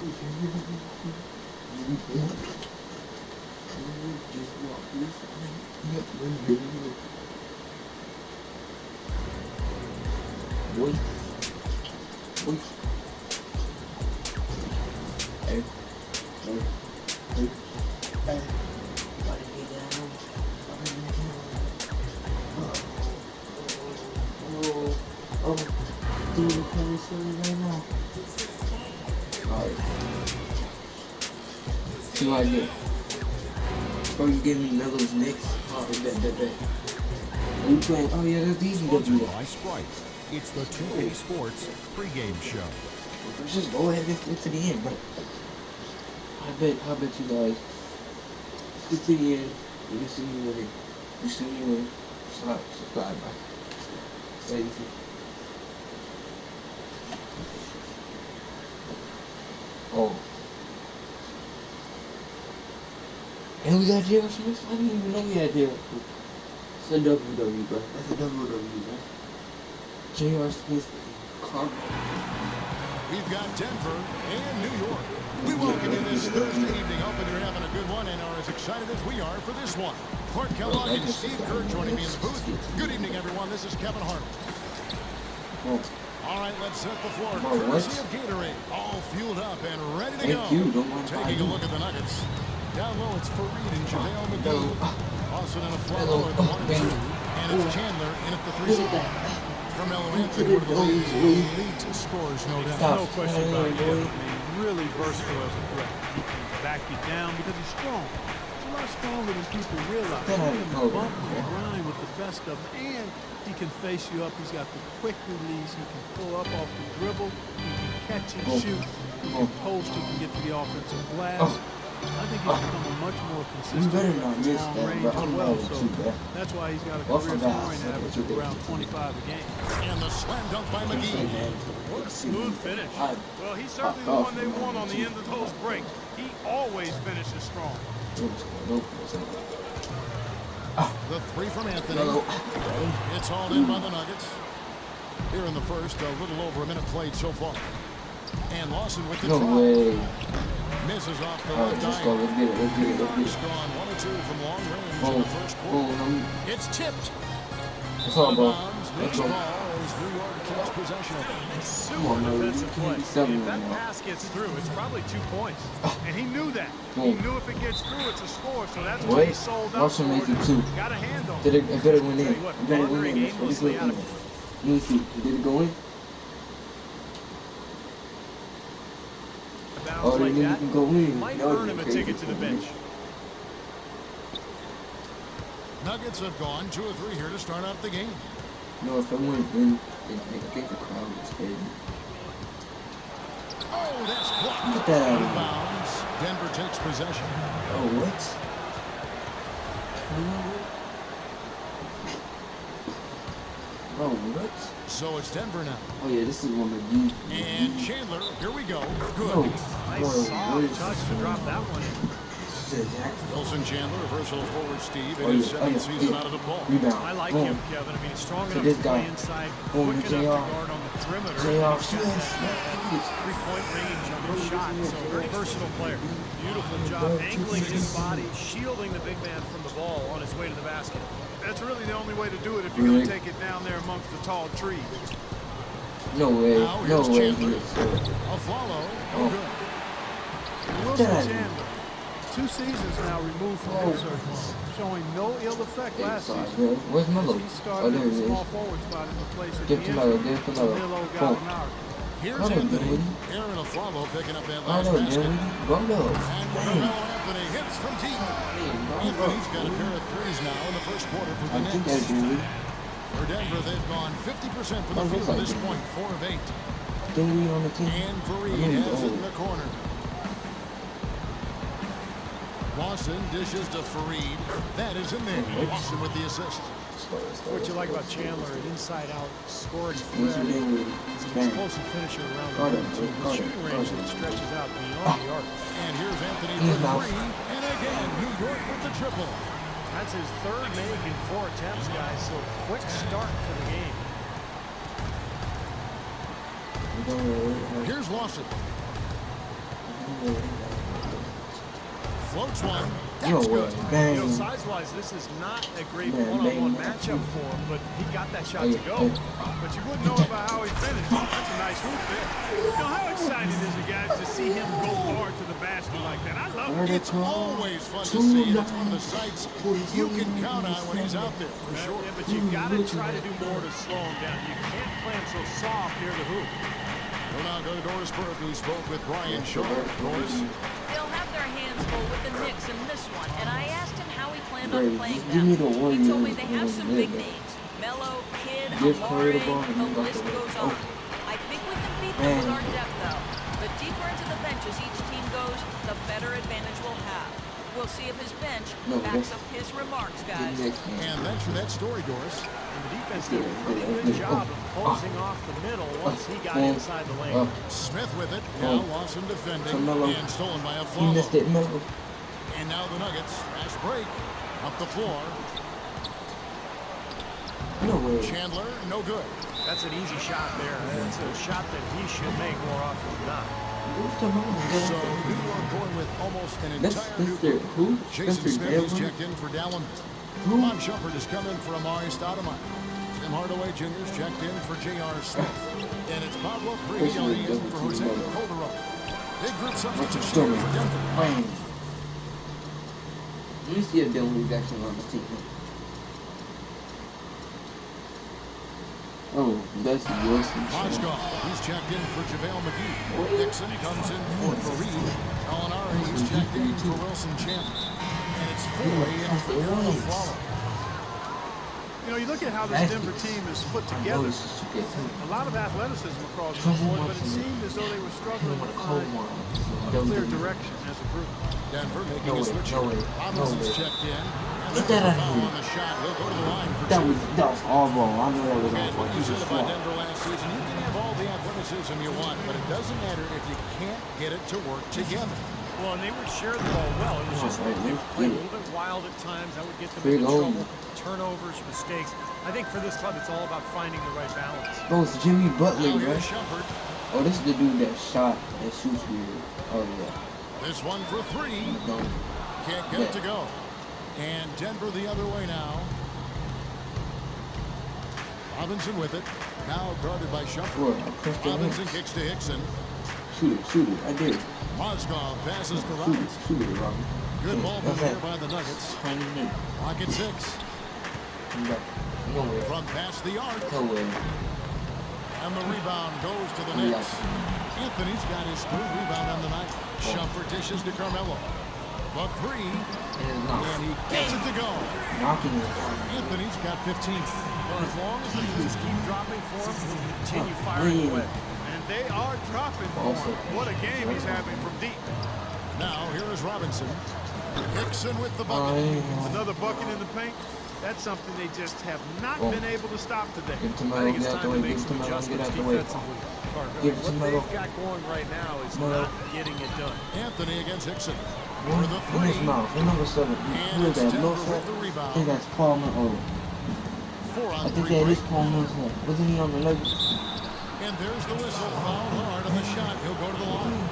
Boy. Hey. Hey. Hey. Hey. Gotta get down. Oh. Dude, you can't see me right now. Alright. See what I get. Bro, you gave me Melo's Knicks. Oh, bet. You playing? Oh yeah, that's easy to do that. Sprite. It's the 2K Sports pregame show. Let's just go ahead and get to the end, bro. I bet you guys get to the end. You can see me winning. You see me winning. Subscribe, bro. Ready? Oh. And we got J.R. Smith. I didn't even know we had J.R. Smith. It's a WWE, bro. That's a WWE, bro. J.R. Smith. We've got Denver and New York. We welcome you this Thursday evening. Hoping you're having a good one and are as excited as we are for this one. Clark Kellogg and Steve Kerr joining me in the booth. Good evening, everyone. This is Kevin Hart. Oh. All right, let's set the floor. Oh, Courtesy of Gatorade, all fueled up and ready to go. Taking a look at the Nuggets. Down low, it's Fareed and JaVale McGee. Austin and a follow at the 1 and 2. And it's Chandler in at the 3 spot. Carmelo Anthony, one of the league's elite scorers, no doubt. No question about it. I mean, really versatile as a threat. He can back you down because he's strong. He's a lot stronger than people realize. He can bump and grind with the best of them, and he can face you up. He's got the quick release. He can pull up off the dribble. He can catch and shoot. He can post. He can get to the offensive glass. I think he's become a much more consistent long range as well. So that's why he's got a career scoring average of around 25 a game. And the slam dunk by McGee. What a smooth finish. Well, he's certainly the one they want on the end of those breaks. He always finishes strong. The 3 from Anthony. It's all in by the Nuggets. Here in the first, a little over a minute played so far. And Lawson with the try. Way. Misses off the Alright, left let's eye. go. Let's get it. Gone 1 or 2 from long range in the first quarter. It's tipped. That's all, bro. Next ball as New York keeps possession. Super defensive play. If that pass gets through, it's probably 2 points. And he knew that. He knew if it gets through, it's a score. So that's why he sold up. Russell make it 2. Got a hand on Did it better went in? It better went in. Let's go. Let me see. Did it go in? Oh, they didn't even go in. Might earn him a ticket to the bench. Nuggets have gone 2 or 3 here to start out the game. No, if I went in, I think the crowd was scared. Oh, that's blocked. Get that out of here. Bounds. Denver takes possession. Oh, what? Oh, what? So it's Denver now. Oh, yeah, this is one of these. And Chandler, here we go. Good. No. Nice soft touch to drop that one in. Wilson Chandler, a versatile forward, Steve, in his 7th season out of the ball. I like him, Kevin. I mean, he's strong enough to play inside, quick enough to guard on the perimeter. He's got three-point range on his shot, so very versatile player. Beautiful job angling his body, shielding the big man from the ball on his way to the basket. That's really the only way to do it if you're going to take it down there amongst the tall trees. No way. No way. A follow. Oh, good. Wilson Chandler. 2 seasons now removed from the circle, showing no ill effect last season. Where's Melo? He started in the small forward spot in the place at the end. Melo Gallinari. Here's Anthony. Aaron Aflalo picking up that last basket. And Carmelo Anthony hits from deep. Anthony's got a pair of 3s now in the first quarter for the Knicks. For Denver, they've gone 50% from the field at this point, 4 of 8. And Fareed has it in the corner. Lawson dishes to Fareed. That is in there. Lawson with the assist. What you like about Chandler, an inside-out scoring threat. He's an explosive finisher around the rim, too. The shooting range that stretches out beyond the arc. And here's Anthony for 3. And again, New York with the triple. That's his 3rd make in 4 attempts, guys. So quick start for the game. Here's Lawson. Floats one. No That's way. good. Bang. You know, size-wise, this is not a great Man, one-on-one bang. matchup for him, but he got that shot Hey, to go. hey. But you wouldn't know about how he finished. That's a nice hoop there. Now, how excited is it, guys, to see him go hard to the basket like that? I love it. It's always fun to see, and it's one of the sights you can count on when he's out there, for sure. Yeah, but you've got to try to do more to slow him down. You can't play him so soft near the hoop. We'll now go to Doris Burke, who spoke with Brian Shaw. Doris? They'll have their hands full with the Knicks in this one, and I asked him how he planned Brady, on playing give me them. the one He told you me they have some did, big man. names. Melo, Kidd, Just carry Amare, the ball and the you got list the goes ball. on. I think we can beat them Man. with our depth, though. The deeper into the benches each team goes, the better advantage we'll have. We'll see if his bench No, backs that's- up his remarks, The guys. next man. And thanks for that story, Doris. And the defense did a pretty good job of closing off the middle once he got inside the lane. Smith with it. Now Lawson defending. Melo. And stolen by a He follow. missed it, Melo. And now the Nuggets. Fast break. Up the floor. No way. Chandler, no good. That's an easy shot there. That's a shot that he should make more often than not. So New York going with almost an That's entire new their group. who? Jason Spencer Smith is Devlin? checked in for Dallin. Who? Bob Shumpert is coming for Amari Stoudemire. Tim Hardaway Jr. is checked in for J.R. Smith. And it's Pablo Prigioni in for Jose Calderon. Big group substitution here for Denver. Man. Let me see if Dylan Jackson on the team. Oh, that's Wilson. Mozgov, he's checked in for JaVale McGee. Dixon comes in for Fareed. Alinari, he's checked in for Wilson Chandler. And it's Foy in for Darren Afflalo. You know, you look at how this Denver team is put together. A lot of athleticism across the board, but it seemed as though they were struggling to find a clear direction as a group. Denver making a switch. Robinson's checked in. And Get there's that a out of foul here. on the shot. He'll go to the line for That two. was all wrong. I knew that was And all what you said wrong. about Denver last season, you can have all the athleticism you want, but it doesn't matter if you can't get it to work together. Well, and they would share the ball well. It was just Right, they would play a yeah. little bit wild at times. That would get them Big into old. trouble. Turnovers, mistakes. I think for this club, it's all about finding the right balance. Bro, it's Jimmy Butler, Now bro. here's Shumpert. Oh, this is the dude that shot, that shoots weird. Oh, yeah. This one for three. No. Can't get it to go. And Denver the other way now. Robinson with it. Now guarded by Shumpert. Bro, I pressed the Robinson Knicks. kicks to Hickson. Shoot it. I did. Mozgov passes to Shoot Robinson. it, Robin. Good ball That's movement it. here by the Nuggets. Tiny Nick. Lock at 6. No way. From past the arc. No way. And the rebound goes to the Knicks. Anthony's got his third rebound on the night. Shumpert dishes to Carmelo. The three. And he gets it to go. Knocking it. Anthony's got 15. Well, as long as the threes keep dropping for him, he'll continue firing away. And they are dropping for him. What a game he's having from deep. Now here is Robinson. Hickson with the bucket. Another bucket in the paint. That's something they just have not been able to stop today. Get to I Melo, think it's get out time the to way, make get some to Melo, get adjustments out the way. defensively. Parker. Give it to What Melo. they've got going right now is Melo. not getting it done. Anthony against Hickson. For What? the In his three. mouth. In number 7. And Who is it's that? Denver Millsap? with the I think rebound. that's Paul Millsap. 4 I on think 3 that break. is Paul Millsap. Wasn't he on the Lakers? And there's the whistle. Foul hard on the shot. He'll go to the line.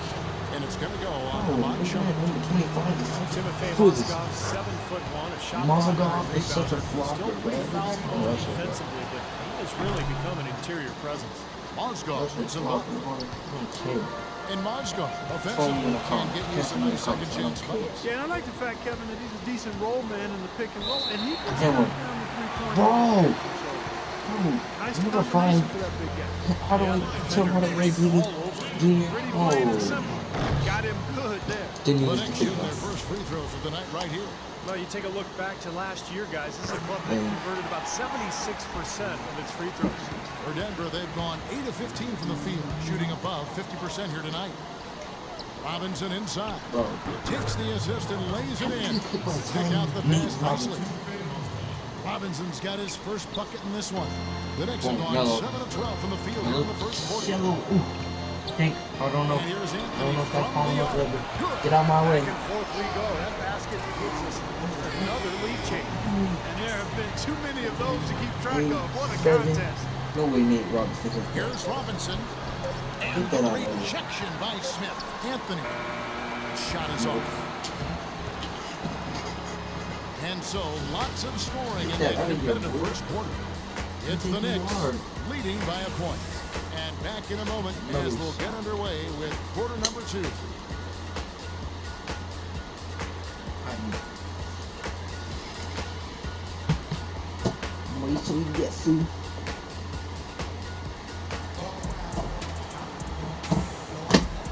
And it's going to go on Oh, the line. look at that. Number 25. Timothy Who is this? Mozgov, 7'1", a shot Mozgov blocker, is such a rebounder. flopper, Still pretty man. foul Oh, prone that's a- defensively, but he has really become an interior presence. Mozgov That's hits a him flop. both. Okay. And Mozgov Oh, offensively yeah. can get you some nice second chance buckets. Yeah, and I like the fact, Kevin, that he's a decent roll man in the pick and roll, and he can Come on. knock down the three-point Bro! line. Oh, Nice you never combination find for that big guy. how do I tell how to rate All Junior? over. Junior? Pretty plain and Oh, simple. Got him good there. didn't The use Knicks the shooting their first free throws of the night right here. Well, you take a look back to last year, guys. This is a club that converted about 76% of its free throws. For Denver, they've gone 8 of 15 from the field, shooting above 50% here tonight. Robinson inside. Bro. Takes the assist and lays it in. Pick out the pass nicely. Robinson's got his first bucket in this one. The Knicks have gone 7 of 12 from the field here in the first quarter. Shallow. Ooh. Think. I don't know. And here's I Anthony don't know if that's from Paul the Millsap. arc. Get out my way. Back and forth we go. That basket gives us another lead change. And there have been too many of those to keep track of. What a contest. No way Nate Robinson. Here's Robinson. And And the rejection by Smith. Anthony. Shot is off. And so, lots of scoring in that competitive first quarter. It's the Knicks leading by a point. And back in a moment as we'll get underway with quarter number 2.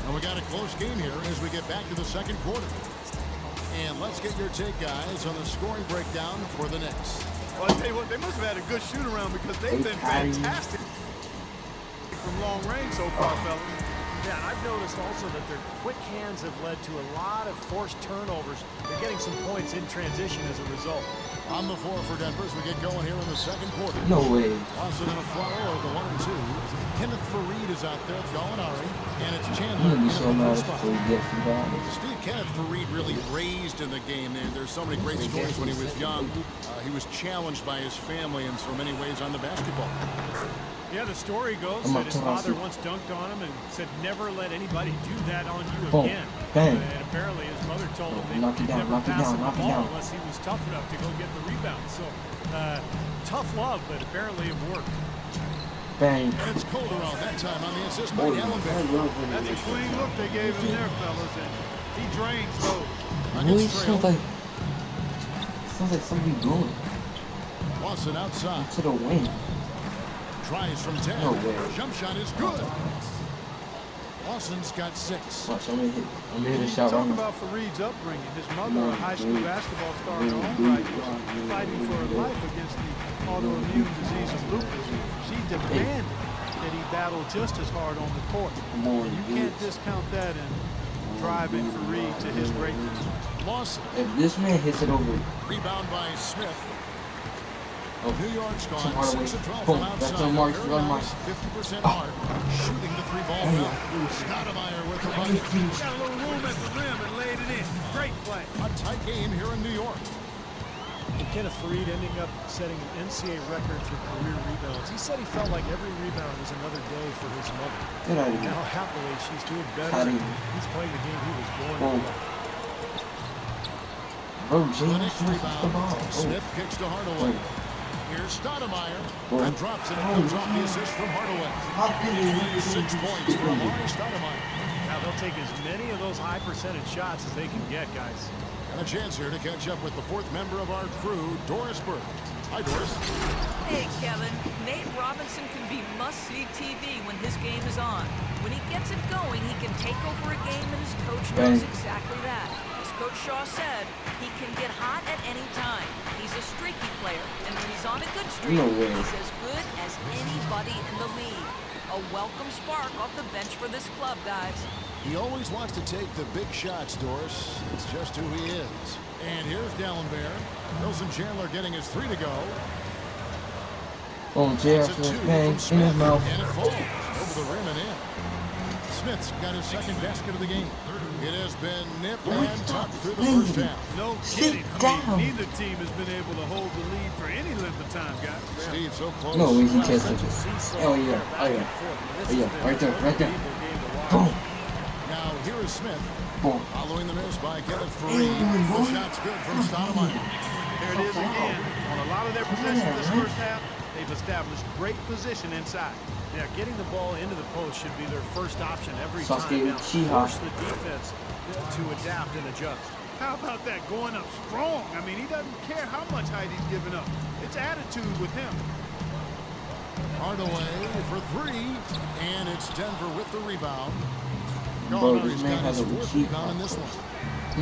And we got a close game here as we get back to the second quarter. And let's get your take, guys, on the scoring breakdown for the Knicks. Well, I tell you what, they must have had a good shoot-around because they've been fantastic from long range so far, fellas. Yeah, and I've noticed also that their quick hands have led to a lot of forced turnovers. They're getting some points in transition as a result. On the floor for Denver as we get going here in the second quarter. No way. Lawson and Aflalo are the 1 and 2. Kenneth Faried is out there, Gallinari, and it's I'm Chandler gonna in be the so mad first spot. if we get some dollars. Steve, Kenneth Faried really raised in the game. There's so many great stories when he was young. He was challenged by his family in so many ways on the basketball. Yeah, the story goes I'm that up his to father Austin. once dunked on him and said, never let anybody do that on you Boom. again. Bang. And apparently his mother told him Knock they'd it down, never knock it pass down, him the knock it ball down. unless he was tough enough to go get the rebound. So, tough love, but apparently it worked. Bang. And it's Calderon that time on the assist by Gallinari. That's a clean look they gave him there, fellas, and he drains those. Really Nuggets trail. sounds like somebody going Lawson outside. to the wing. Tries from 10. No way. Jump shot is good. Lawson's got 6. Watch, I'm gonna hit a shot Talk right now. about Fareed's upbringing. His mother, a high school basketball star in her own right, was fighting for her life against the autoimmune disease of lupus. She demanded that he battle just as hard on the court. More And you can't discount that in driving Fareed to his greatness. Lawson. If this man hits it over, Rebound by Smith. New York's gone Some hard 6 away. of 12 Boom. from outside. That's on Mark. Very Run nice, Mark. 50% mark. Shooting the 3-ball foul. Stoudemire with the bucket. Got a little room at the rim and laid it in. Great play. A tight game here in New York. And Kenneth Faried ending up setting an NCAA record for career rebounds. He said he felt like every rebound was another day for his mother. get out of here. Now happily she's doing better. Outta here. He's playing the game he was born Boom. to play. Bro, The James next missed the rebound. ball. Smith kicks to Hardaway. Boom. Here's Stoudemire. Boom. And drops it. It comes off the assist from Hardaway. 6 points for Amari Stoudemire. Now they'll take as many of those high percentage shots as they can get, guys. And a chance here to catch up with the 4th member of our crew, Doris Burke. Hi, Doris. Hey, Kevin. Nate Robinson can be must-see TV when his game is on. When he gets it going, he can take over a game, and his coach knows Bang. exactly that. As Coach Shaw said, he can get hot at any time. He's a streaky player, and when he's on a good streak, No way. he's as good as anybody in the league. A welcome spark off the bench for this club, guys. He always wants to take the big shots, Doris. It's just who he is. And here's Dallenberg. Wilson Chandler getting his 3 to go. Boom, JR It's a 2 Smith, bang, from in his Smith, mouth. and it falls over the rim and in. Smith's got his 2nd basket of the game. It has been nip and tuck through the first half. No Sit kidding. down. Neither team has been able to hold the lead for any length of time, guys. Steve, so close. No way he Well, catches such a it. seesaw Oh, affair yeah. back Oh, and yeah. forth. This Oh, has yeah. been Right there, an right there. unbelievable game to watch. Boom. Now here is Smith. Boom. Following the miss by Kenneth Faried. The shot's good from Stoudemire. There it is again. On a lot of their possessions this first half, they've established great position inside. Yeah, getting the ball into the post should be their first option every Sasuke time. Now, Uchiha. force the defense to adapt and adjust. How about that going up strong? I mean, he doesn't care how much height he's giving up. It's attitude with him. Hardaway for 3. And it's Denver with the rebound. Bro, this Gallinari's man got has his a 4th cheat rebound in code. this one.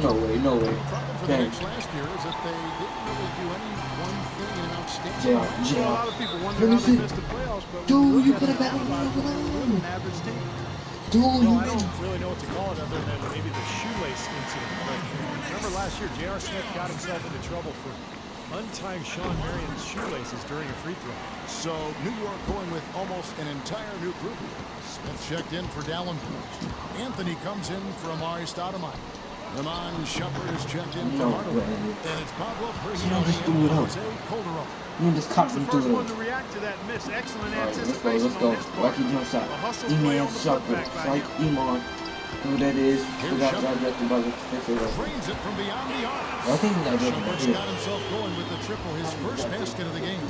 No way, no way. The problem for the Bang. Knicks last year is that they didn't really do any one thing in an outstanding JR, way. Well, a lot JR. of people wonder Let me how they see. missed the playoffs, but Dude, when you look could at have it, battled they're me. an average team. Dude, No, you I been... don't really know what to call it other than maybe the shoelace incident. But remember last year, J.R. Smith got himself into trouble for untying Sean Marion's shoelaces during a free throw. So New York going with almost an entire new group here. Smith checked in for Dallenberg. Anthony comes in for Amari Stoudemire. Ramon Shepard is checked in for No Hardaway. way. And it's Pablo You know, just Prigioni do and it out. Jose Calderon. You just caught He them was the through first it. one to react to that miss. Excellent Alright, let's anticipation go. on his part. Lucky jump shot. A hustle play E-Man on the Shopper. putback by Psych him. Emon. Who that is. Here's Forgot Shepard. got drafted by the Sixers. Drains it from beyond the arc. I think he got drafted by Shepard's here. got himself going with the triple, his first basket of the game.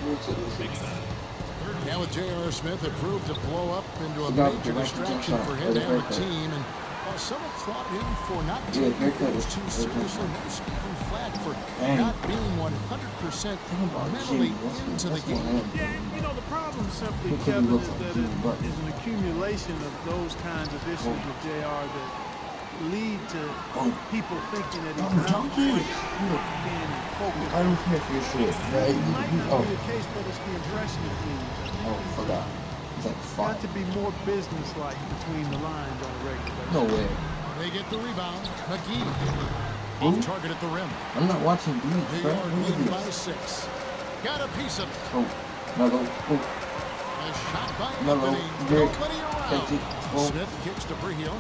Now with J.R. Smith, it proved to blow up into a Forgot major the right distraction jump for shot. him Or the and the haircut. team. And while some have fought him for not Yeah, taking haircut things is- too is seriously, different. most even flat for Dang. not being 100% Think about mentally Jimmy. into the That's game. what Yeah, and you know, the problem simply, Look at Kevin, him look is like that Jimmy it Butler. is an accumulation of those kinds of issues with JR that lead to Oh. people thinking that he's Oh, not don't quite you? being focused. I don't care for your shit. Right? It might not Oh, be the case, but it's the impression it leaves. oh, forgot. It's like Got five. to be more businesslike between the lines on a regular basis. No way. They get the rebound. McGee Who? off target at the rim. I'm not watching New Bleach, bro. York Look leading at by this. 6. Got a piece of it. Oh, Melo. Oh, A shot by Melo. Anthony. Rick. Nobody Catch it. around. Oh, Smith kicks to Brihio.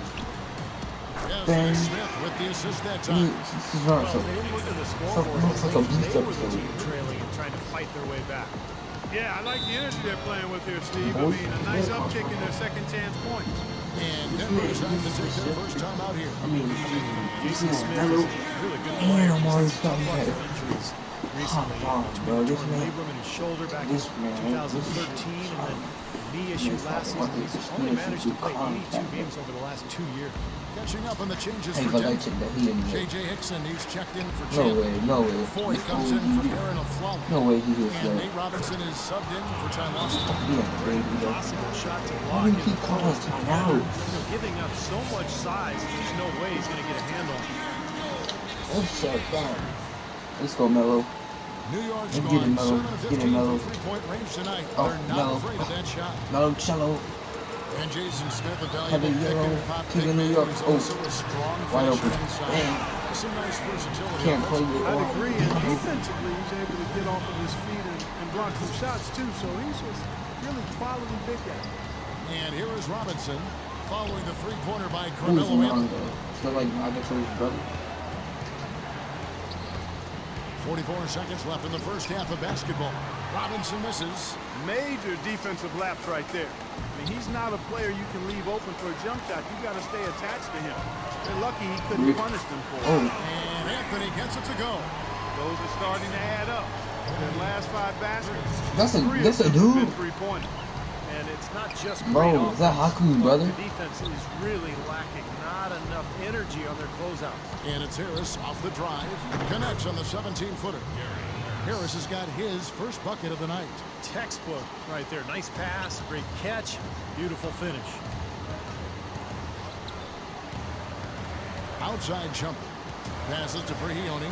Bang. Smith with the assist that this time. is wrong. Well, So, if they didn't look at the so, scoreboard, looks like a Bleach they were the episode. team trailing and trying to fight their way back. Yeah, I like the energy they're playing with here, Steve. I Oh, mean, a nice yeah. uptick in their second chance points. And Denver is out to take their first time out here. I mean, Jason yeah, Smith Melo. is a really good And player. I'm He's always had talking tough luck about with injuries recently. Come on, bro. Torn This man. labrum in his shoulder back This in man. 2013, and then knee issue Yes, last I season. want He's this only to managed to play come 82 back. games over the last 2 years. Catching up on the changes Hey, for but I Denver. checked that he didn't J.J. Hickson, he's checked in for No Chan. way, no way. Fourth comes in for Aaron Aflalo. No way he is And that. Nate Robinson is subbed in for Ty Lawson. Yeah, baby. Possible shot to Why block do you it. keep calling time out? You know, giving up so much size, there's no way he's going to get a handle on it. Let's shut down. Let's go, Melo. New York's Get him, gone Melo. 7 of Get him, 15 Melo. from three-point range tonight. Oh, They're not Melo. afraid of that shot. Melo, cello. And Jason Smith, a Have valuable a pick yellow and pop to pick the New man York. who's Oh, also a strong wide finisher open. inside. Bang. Some nice versatility. Can't play offensively. with I'd one. agree, and defensively, he's able to get off of his feet and block some shots, too. So he's just really quality big guy. And here is Robinson following the three-pointer by Who's Carmelo Mondo? Anthony. Still like Agator's brother. 44 seconds left in the first half of basketball. Robinson misses. Major defensive lapse right there. I mean, he's not a player you can leave open for a jump shot. You got to stay attached to him. They're lucky he couldn't punish them for it. Oh, And Anthony gets it to go. Those are starting to add up. Their last 5 baskets. that's a Three of that's a them have been dude. three-pointers. And it's not just Bro, great is that offense, Haku, but brother? The defense is really lacking. Not enough energy on their closeout. And it's Harris off the drive. Connects on the 17-footer. Harris has got his first bucket of the night. Textbook right there. Nice pass, great catch, beautiful finish. Outside jumper. Passes to Brihioni.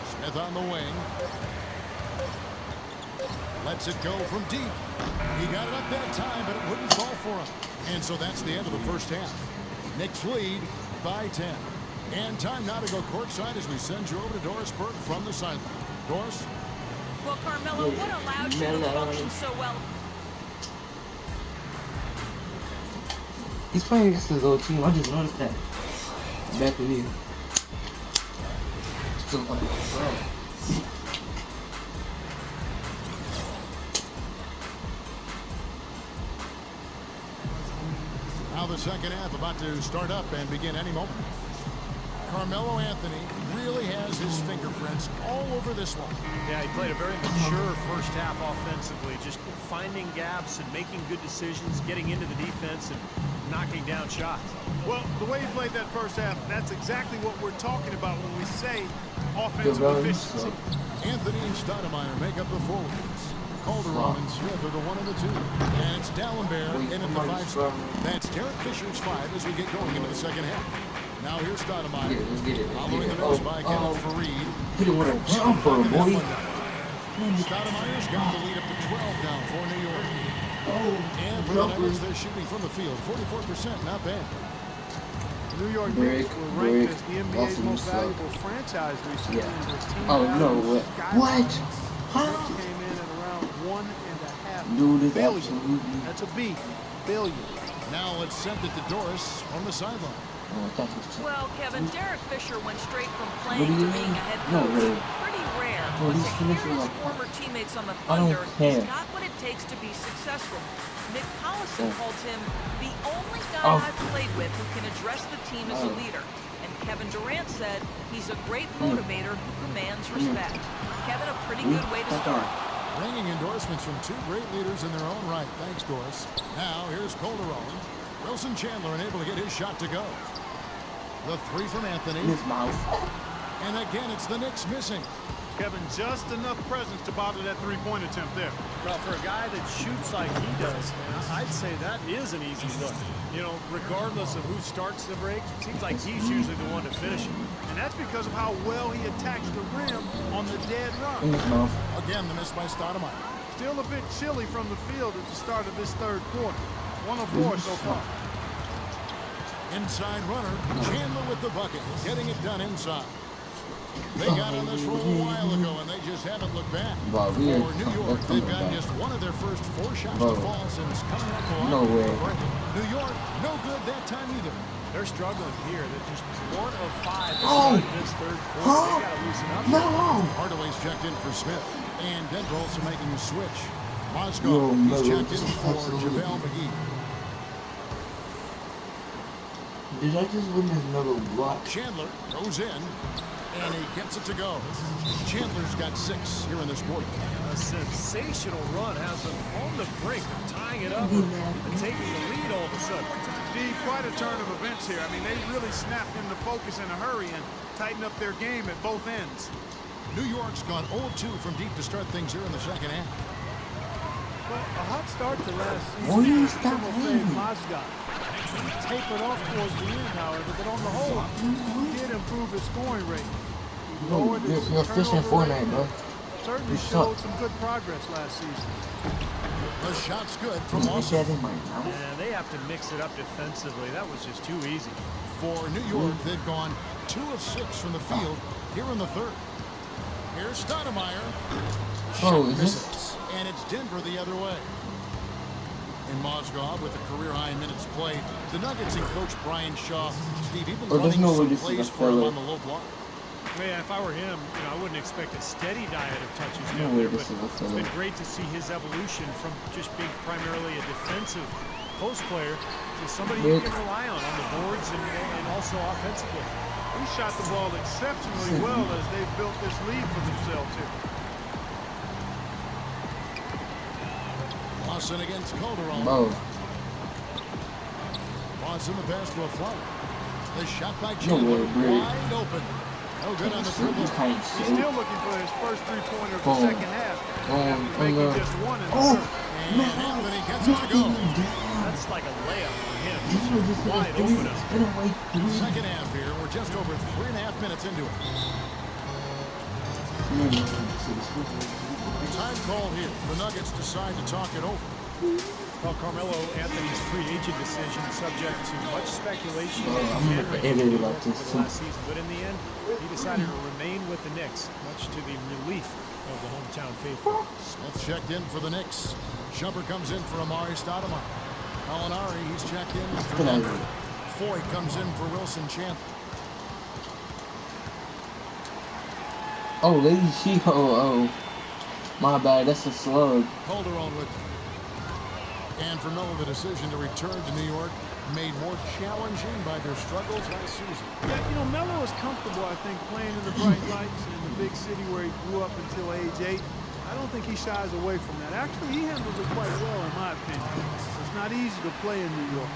Smith on the wing. Lets it go from deep. He got it up that time, but it wouldn't fall for him. And so that's the end of the first half. Knicks lead by 10. And time now to go courtside as we send you over to Doris Burke from the sideline. Doris? Well, Carmelo, what allowed you to Melo. function so well? He's playing against his old team. I just noticed that. Back with you. Still up. Now the second half about to start up and begin any moment. Carmelo Anthony really has his fingerprints all over this one. Yeah, he played a very mature first half offensively, just finding gaps and making good decisions, getting into the defense and knocking down shots. Well, the way he played that first half, that's exactly what we're talking about when we say offensive Good efficiency. Anthony and Stoudemire make up the forwards. Calderon and Smith are the 1 and the 2. And it's Dallenberg in at the 5 spot. That's Derek Fisher's 5 as we get going into the second half. Now here's Stoudemire. Let's get it. Following the miss by Kenneth Fareed. Hit it with a jumper, boy. Stoudemire's got the lead up to 12 now for New York. And for the Nuggets, they're shooting from the field. 44%, not bad. New York Brick, Knicks were ranked as the brick, NBA's awesome most stuff. valuable franchise recently. Yeah. And their team Oh, no value way. skyrocketed. What? Knicks Huh? came in at around $1.5 Dude, it's billion. absolutely. That's a B. Billion. Now let's send it to Doris on the sideline. Well, Kevin, Derek Fisher went straight from playing What do to you being mean? a head No coach. way. Pretty rare. Well, But he's to hear finishing his like- former teammates on the I don't Thunder, care. he's got what it takes to be successful. Nick Collison Oh. calls him the only guy Oh. I've played with who can address the team as a Oh. leader. And Kevin Durant said he's a great motivator who commands respect. Kevin, a pretty good way to start. Ringing endorsements from two great leaders in their own right. Thanks, Doris. Now, here's Calderon. Wilson Chandler unable to get his shot to go. The three from Anthony. In his mouth. And again, it's the Knicks missing. Kevin, just enough presence to bother that three-point attempt there. Well, for a guy that shoots like he does, I'd say that is an easy look. You know, regardless of who starts the break, it seems like he's usually the one to finish it. And that's because of how well he attacks the rim on the dead In run. his mouth. Again, the miss by Stoudemire. Still a bit chilly from the field at the start of this third quarter. 1 of 4 so far. Inside runner, Chandler with the bucket, getting it done inside. They got on this roll a while ago, and they just haven't looked back. Bro, For we are New York, coming they've gotten back. just one of their first 4 shots Bro. to fall since coming up the line. No way. New York, no good that time either. They're struggling here. They're just 1 of 5 Oh. in this third quarter. They got to loosen up. No! Hardaway's checked in for Smith, and Denver also making a switch. Yo, Moscow, he's no, checked in this is for absolutely- JaVale McGee. Did I just win another block? Chandler goes in, and he gets it to go. Chandler's got 6 here in this quarter. A sensational run has them on the brink of tying it up and taking the lead all of a sudden. Steve, quite a turn of events here. I mean, they really snapped into focus in a hurry and tightened up their game at both ends. New York's gone 0-2 from deep to start things here in the second half. Well, a hot start to last Will you season. stop Timofey hating? Mozgov. He tapered off towards the end, however, but on the whole, he did improve his scoring rate. He Bro, lowered his you're fishing turnover Fortnite, rate. bro. Certainly You showed suck. some good progress last season. The shot's good from Is Austin. that in my mouth? And they have to mix it up defensively. That was just too easy. For New York, they've gone 2 of 6 from the field here in the third. Here's Stoudemire. Oh, Shot is misses, and it's Denver the other way. And Mozgov with a career-high minutes played. The Nuggets and coach Brian Shaw, Steve, even Oh, there's running no way some this is plays a for him filler. on the low block. Man, if I were him, I wouldn't expect a steady diet of touches No down way there, but this is a it's filler. been great to see his evolution from just being primarily a defensive post player to somebody you can rely on the boards and also offensively. He shot the ball exceptionally well as they've built this lead for themselves here. Lawson against Calderon. Bro, Lawson the pass to a float. The shot by No Chandler, way, bro. wide open. No good on the dribble. you can't He's say. still looking for his first three-pointer of the Boom. second half after making just one in the Oh, third. And Anthony gets it to go. That's like a layup for him. This was just Wide like open. three. Second half here. We're just over 3.5 minutes into it. Time called here. The Nuggets decide to talk it over. Well, Carmelo Anthony's free agent decision subject to much speculation Oh, I'm and gonna generated edit it over like this, the too. last season. But in the end, he decided to remain with the Knicks, much to the relief of the hometown faithful. Smith checked in for the Knicks. Shumpert comes in for Amari Stoudemire. Molinari, he's checked in for Denver. Foy comes in for Wilson Chandler. Oh, Lady She. Oh. My bad, that's a slug. Calderon with it. And for Melo, the decision to return to New York made more challenging by their struggles last season. Yeah, Melo is comfortable, I think, playing in the bright lights in the big city where he grew up until age 8. I don't think he shies away from that. Actually, he handles it quite well, in my opinion. It's not easy to play in New York.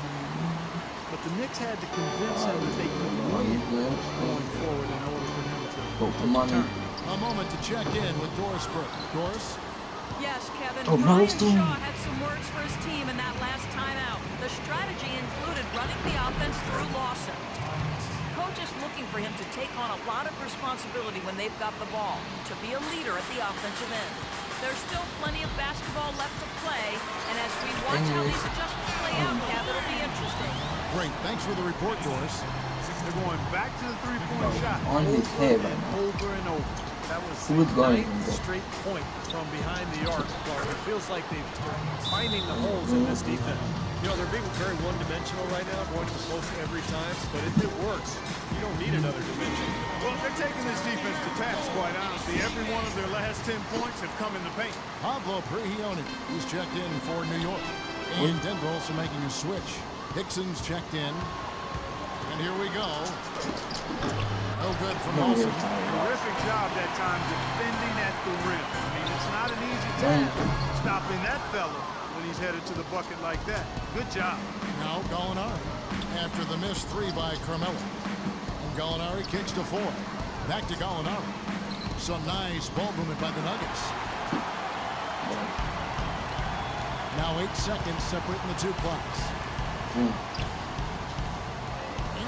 But the Knicks had to convince him that they could win going forward in order for him to return. A moment to check in with Doris Burke. Doris? Yes, Kevin. Oh, Brian Milestone. Shaw had some words for his team in that last timeout. The strategy included running the offense through Lawson. Coach is looking for him to take on a lot of responsibility when they've got the ball, to be a leader at the offensive end. There's still plenty of basketball left to play, and as we watch how these adjustments play out, Kev, it'll be interesting. Great. Thanks for the report, Doris. They're going back to the three-point shot On his head right and now. over and over. That was Who the was going ninth there? straight point from behind the arc. Well, it feels like they're finding the holes in this defense. You know, they're being very one-dimensional right now, going to the post every time. But if it works, you don't need another dimension. Well, they're taking this defense to task, quite honestly. Every one of their last 10 points have come in the paint. Pablo Prigioni, he's checked in for New York. And Denver also making a switch. Hickson's checked in. And here we go. No good from Olsen. Terrific job that time defending at the rim. I mean, it's not an easy task stopping that fella when he's headed to the bucket like that. Good job. Now Gallinari after the missed three by Carmelo. And Gallinari kicks to 4. Back to Gallinari. Some nice ball movement by the Nuggets. Now 8 seconds separating the two clocks.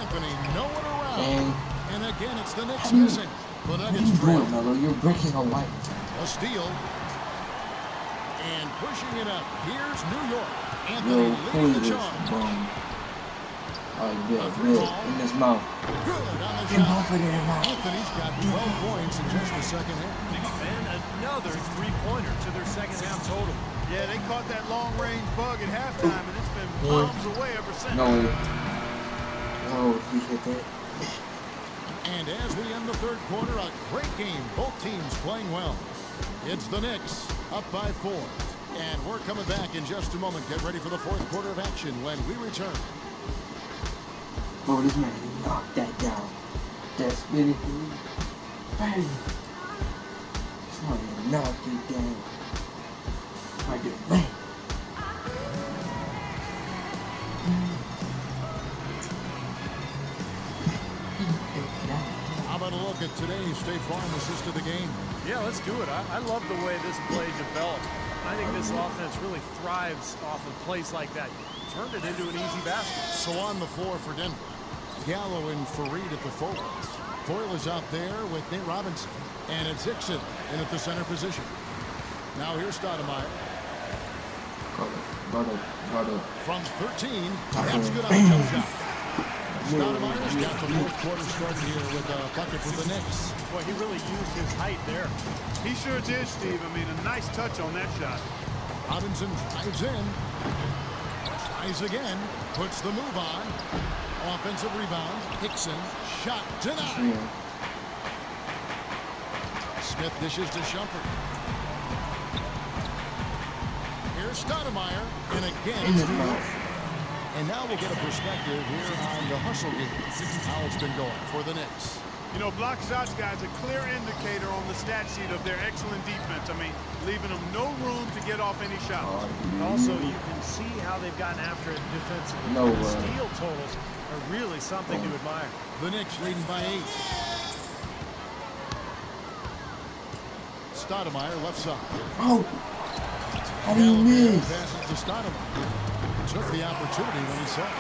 Anthony nowhere around. And again, it's the Knicks missing. The Nuggets trail. You're breaking a light. A steal. And pushing it up. Here's New York. Anthony leading the charge. In his mouth. Good on the shot. Anthony's got 12 points in just the second half. And another three-pointer to their second half total. Yeah, they caught that long-range bug at halftime, and it's been bombs away ever since. No, he hit that. And as we end the third quarter, a great game. Both teams playing well. It's the Knicks up by 4. And we're coming back in just a moment. Get ready for the fourth quarter of action when we return. Oh, this man knocked that down. That's really good. Hey. Somebody knocked it down. Like a man. How about a look at today's State Farm assist of the game? Yeah, let's do it. I love the way this play developed. I think this offense really thrives off of plays like that. Turned it into an easy basket. So on the floor for Denver, Gallo and Fareed at the forwards. Foyle is out there with Nate Robinson. And it's Hickson in at the center position. Now here's Stoudemire. From 13, that's good on the jump shot. Stoudemire's got the fourth quarter started here with a bucket for the Knicks. Boy, he really used his height there. He sure did, Steve. I mean, a nice touch on that shot. Robinson drives in. Tries again. Puts the move on. Offensive rebound. Hickson. Shot denied. Smith dishes to Shumpert. Here's Stoudemire. And again, and now we'll get a perspective here on the hustle game. How it's been going for the Knicks. You know, block shots, guys, a clear indicator on the stat sheet of their excellent defense. I mean, leaving them no room to get off any shots. Also, you can see how they've gotten after it defensively. The steal totals are really something to admire. The Knicks leading by 8. Stoudemire left side. Oh! How do you miss? Passes to Stoudemire. Took the opportunity when he saw it.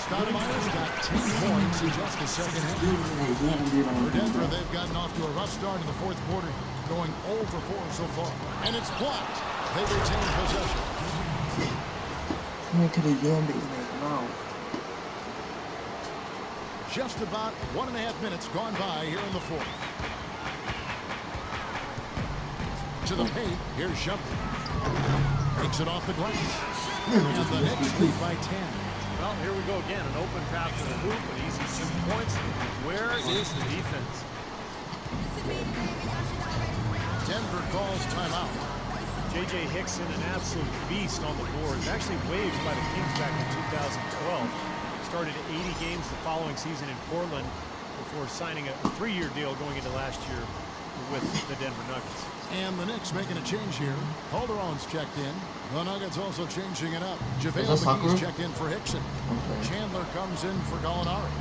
Stoudemire's got 10 points in just the second half. For Denver, they've gotten off to a rough start in the fourth quarter, going 0 for 4 so far. And it's blocked. They retain possession. Man could have yammed it in his mouth. Just about 1.5 minutes gone by here in the fourth. To the paint, here's Shumpert. Takes it off the glass. And the Knicks lead by 10. Well, here we go again. An open path to the hoop, an easy 6 points. Where is the defense? Denver calls timeout. J.J. Hickson, an absolute beast on the boards. Actually waived by the Kings back in 2012. Started 80 games the following season in Portland before signing a 3-year deal going into last year with the Denver Nuggets. And the Knicks making a change here. Calderon's checked in. The Nuggets also changing it up. JaVale McGee's checked in for Hickson. Chandler comes in for Gallinari.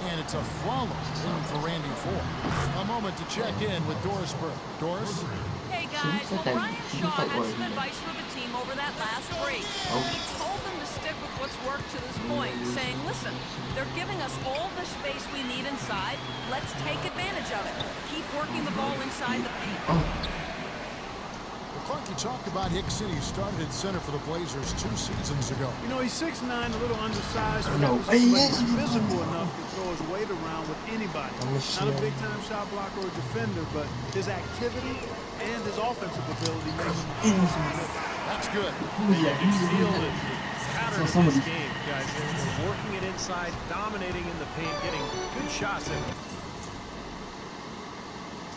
And it's a Flalo in for Randy Ford. A moment to check in with Doris Burke. Doris? Hey guys, well Brian Shaw had some advice for the team over that last break. He told them to stick with what's worked to this point, saying, listen, they're giving us all the space we need inside. Let's take advantage of it. Keep working the ball inside the paint. Clark, you talked about Hickson. He started at center for the Blazers 2 seasons ago. You know, he's 6'9", a little undersized, but he's physical enough to throw his weight around with anybody. Not a big-time shot blocker or defender, but his activity and his offensive ability makes him. That's good. You can feel the pattern So of somebody- this game, guys. They're working it inside, dominating in the paint, getting good shots in.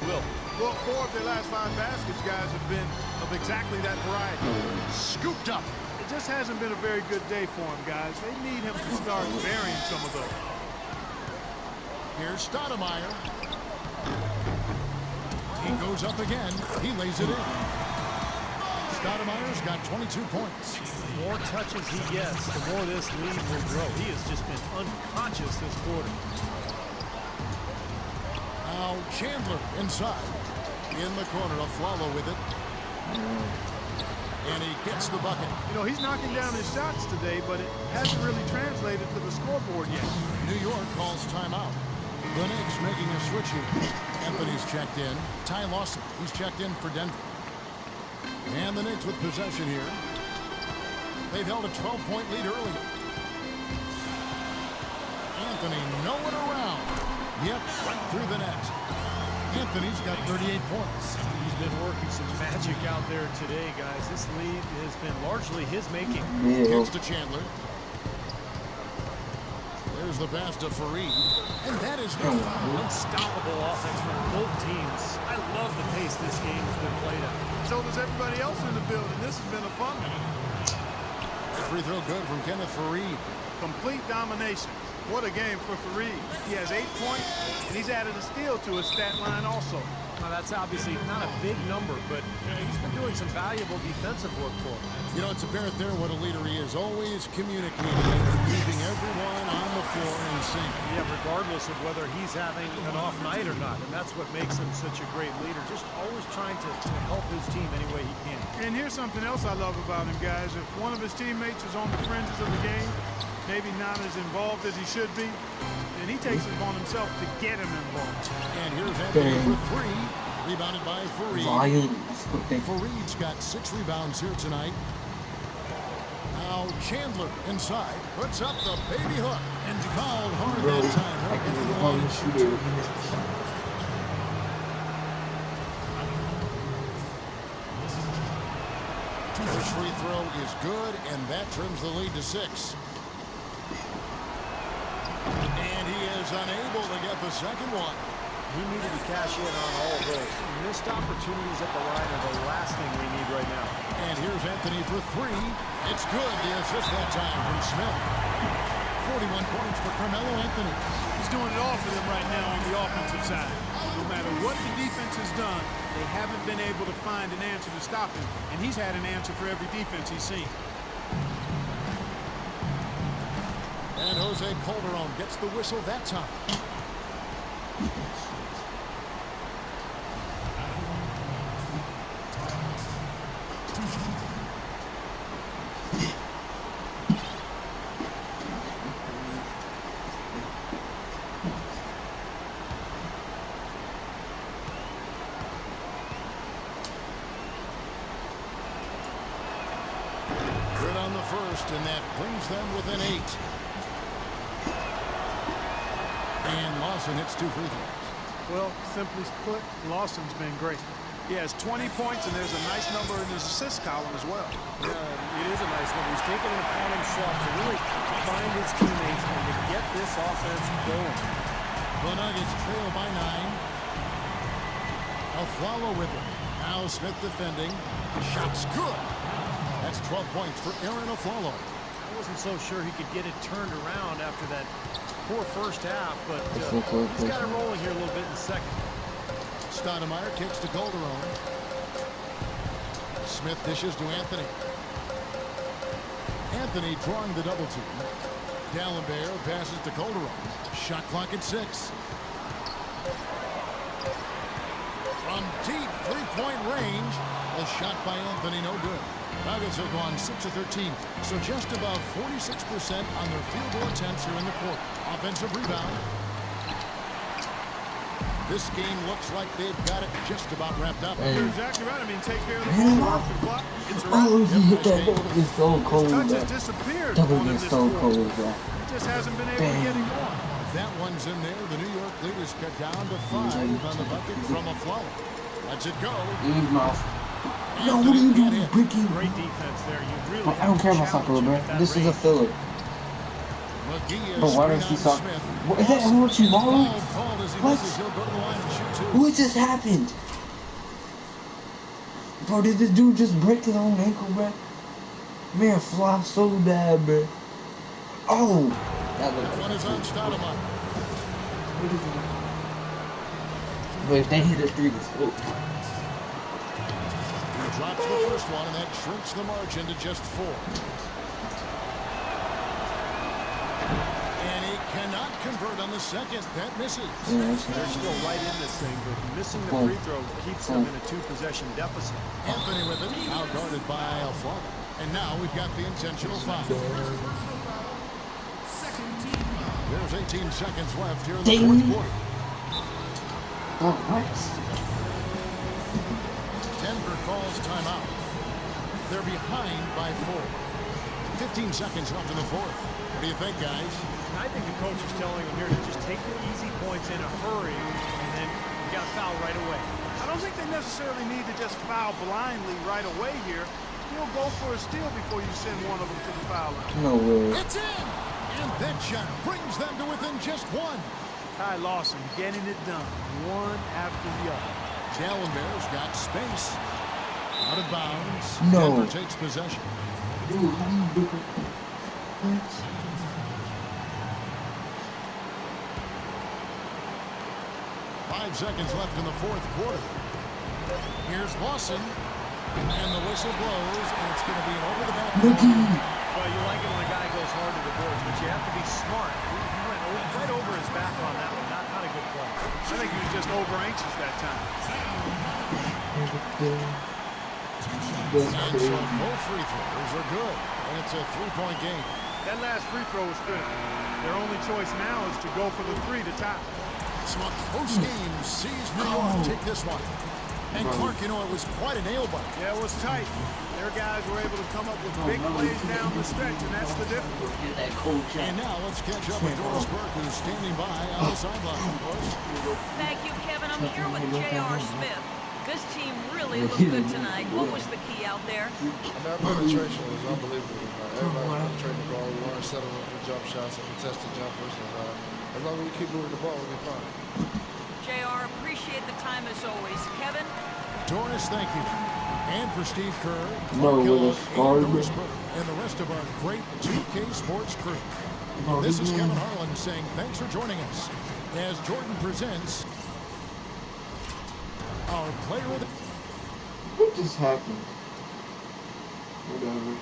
Will. Well, 4 of their last 5 baskets, guys, have been of exactly that variety. Scooped up. It just hasn't been a very good day for him, guys. They need him to start varying some of those. Here's Stoudemire. He goes up again. He lays it in. Stoudemire's got 22 points. The more touches he gets, the more this lead will grow. He has just been unconscious this quarter. Now Chandler inside. In the corner, Afflalo with it. And he gets the bucket. You know, he's knocking down his shots today, but it hasn't really translated to the scoreboard yet. New York calls timeout. The Knicks making a switch here. Anthony's checked in. Ty Lawson, he's checked in for Denver. And the Knicks with possession here. They've held a 12-point lead early. Anthony nowhere around. Yep, right through the net. Anthony's got 38 points. He's been working some magic out there today, guys. This lead has been largely his making. Gives to Chandler. There's the pass to Fareed. And that is no foul. Unstoppable offense from both teams. I love the pace this game has been played at. So does everybody else in the building. This has been a fun one. Free throw good from Kenneth Fareed. Complete domination. What a game for Fareed. He has 8 points, and he's added a steal to his stat line also. Now, that's obviously not a big number, but he's been doing some valuable defensive work for him. You know, it's apparent there what a leader he is. Always communicating and keeping everyone on the floor in sync. Yeah, regardless of whether he's having an off night or not. And that's what makes him such a great leader. Just always trying to help his team any way he can. And here's something else I love about him, guys. If one of his teammates is on the fringes of the game, maybe not as involved as he should be, and he takes it upon himself to get him involved. And here's Anthony for 3. Rebounded by Fareed. Fareed's got 6 rebounds here tonight. Now Chandler inside. Puts up the baby hook. And fouled hard that time. Right into the line. First free throw is good, and that trims the lead to 6. And he is unable to get the second one. He needed to cash in on all of those. Missed opportunities at the line are the last thing we need right now. And here's Anthony for 3. It's good. The assist that time from Smith. 41 points for Carmelo Anthony. He's doing it all for them right now on the offensive side. No matter what the defense has done, they haven't been able to find an answer to stop him. And he's had an answer for every defense he's seen. And Jose Calderon gets the whistle that time. Good on the first, and that brings them within 8. And Lawson hits 2 free throws. Well, simply put, Lawson's been great. He has 20 points, and there's a nice number in his assist column as well. Yeah, it is a nice number. He's taken it upon himself to really find his teammates and to get this offense going. The Nuggets trail by 9. Afflalo with it. Now Smith defending. Shot's good. That's 12 points for Aaron Afflalo. I wasn't so sure he could get it turned around after that poor first half, but he's got it rolling here a little bit in the second. Stoudemire kicks to Calderon. Smith dishes to Anthony. Anthony drawing the double team. D'Alembert passes to Calderon. Shot clock at 6. From deep three-point range, a shot by Anthony, no good. Nuggets have gone 6 of 13, so just above 46% on their field goal attempts here in the quarter. Offensive rebound. This game looks like they've got it just about wrapped up. You're exactly right. I mean, take care of the ball off the clock. It's a wrap. Oh, he hit that double against Stone Cold, Touch bro. has disappeared Double on him against this Stone quarter. Cold, bro. He just hasn't been able to get it going. That one's in there. The New York leaders cut down to 5 on the bucket from Afflalo. Lets it go. Eve mouth. No, what are you Anthony doing, hit. Bricky? Great defense there. You really Bro, I don't have care to about soccer, challenge him bro. at that This is a range. filler. McGee Bro, is why screen does he on suck? Smith. What, is that Orochi Walu? Foul called as he What? misses. He'll go to the line and shoot two. What just happened? Bro, did this dude just break his own ankle, bro? Man, fly so bad, bro. Oh! That That one is on Stoudemire. But if they hit a three, it's over. He drops the first one, and that shrinks the margin to just 4. And he cannot convert on the second. That misses. Yeah, They're still right in this thing, but missing the free throw keeps them in a 2-possession deficit. Anthony with it, now guarded by Alfaro. And now we've got the intentional foul. There's 18 seconds left here in the fourth quarter. Oh, what? Denver calls timeout. They're behind by 4. 15 seconds left in the fourth. What do you think, guys? I think the coach is telling them here to just take the easy points in a hurry, and then you got to foul right away. I don't think they necessarily need to just foul blindly right away here. You'll go for a steal before you send one of them to the foul line. No way. It's in! And that shot brings them to within just 1. Ty Lawson getting it done, one after the other. Gallinber's got space. Out of bounds. No. Denver takes possession. Dude, how do you do it? What? 5 seconds left in the fourth quarter. Here's Lawson. And the whistle blows, and it's going to be an over-the-back. Well, you like it when a guy goes hard to the boards, but you have to be smart. He went right over his back on that one. Not a good play. I think he was just over anxious that time. And so both free throws are good. And it's a 3-point game. That last free throw was critical. Their only choice now is to go for the 3 to tie. So a close game sees New York take this one. And Clark, you know, it was quite a nail-biter. Yeah, it was tight. Their guys were able to come up with big plays down the stretch, and that's the difference. And now let's catch up with Doris Burke, who's standing by on the sideline. Thank you, Kevin. I'm here with J.R. Smith. This team really looked good tonight. What was the key out there? Our penetration was unbelievable. Everybody penetrating the ball. We weren't settling for jump shots and contested jumpers. And as long as we keep moving the ball, we'll be fine. J.R., appreciate the time as always. Kevin? Doris, thank you. And for Steve Kerr, No, Clark with a Hill, scar, and Doris bro. Burke, and the rest of our great 2K Sports crew. No, This is he Kevin didn't. Harlan saying thanks for joining us as Jordan presents our player of the... What just happened? Whatever.